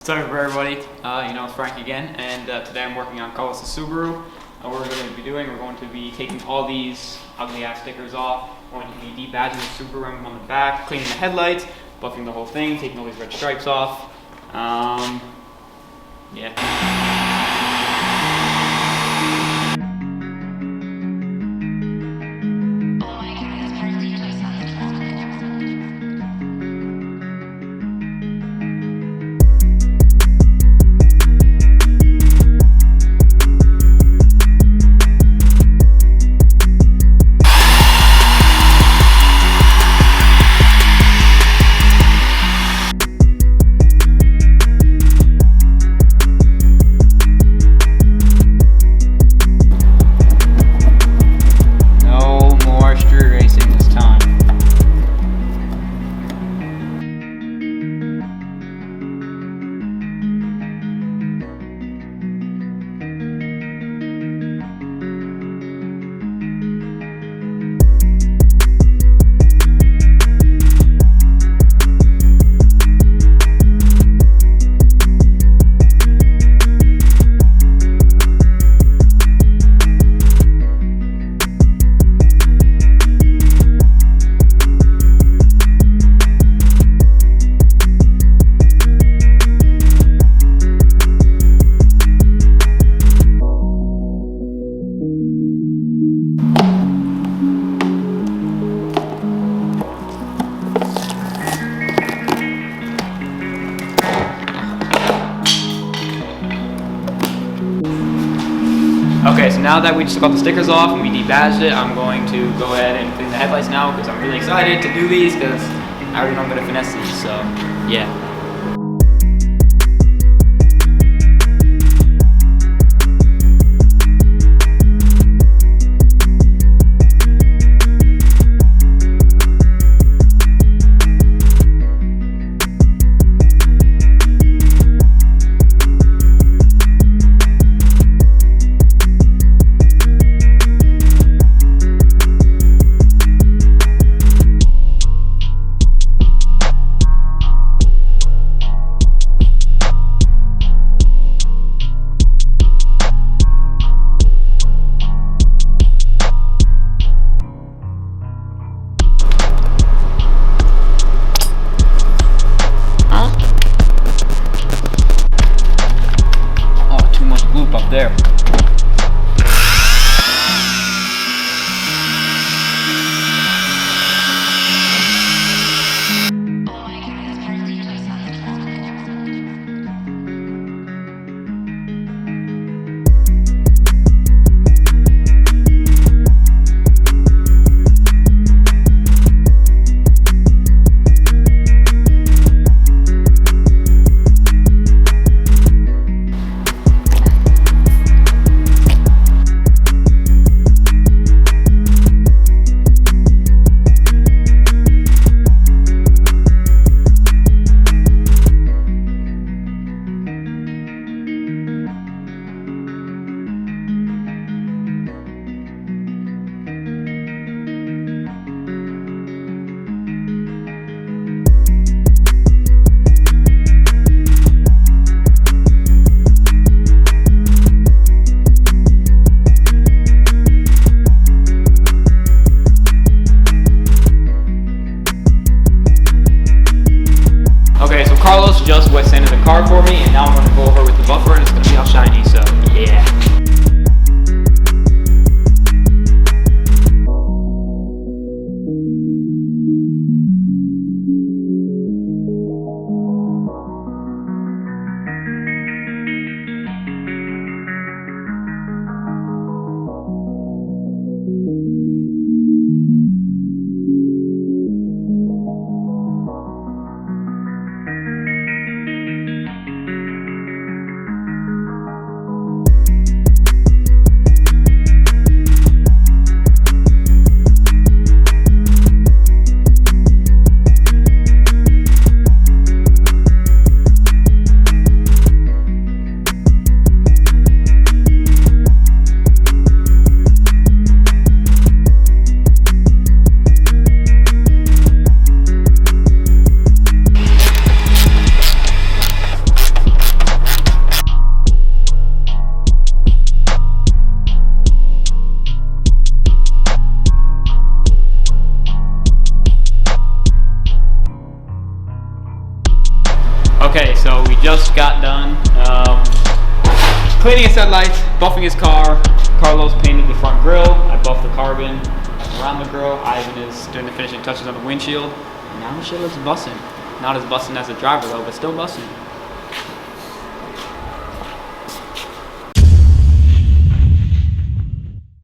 What's up everybody, it's Frank again, and today I'm working on Carlos' Subaru. What we're going to be taking all these ugly ass stickers off. We're going to be debadging the Subaru emblem on the back, cleaning the headlights, buffing the whole thing, taking all these red stripes off. Yeah. Okay, so now that we just took all the stickers off and we debadged it, I'm going to go ahead and clean the headlights now because I'm really excited to do these because I already know I'm going to finesse these, so yeah. Up there. Okay, so Carlos just wet sanded the car for me, and now I'm going to go over with the buffer, and it's going to be all shiny, so yeah. just got done cleaning his headlights, buffing his car. Carlos painted the front grille. I buffed the carbon around the grille. Ivan is doing the finishing touches on the windshield. And now the shit looks bussin'. Not as bussin' as the driver though, but still bussin'.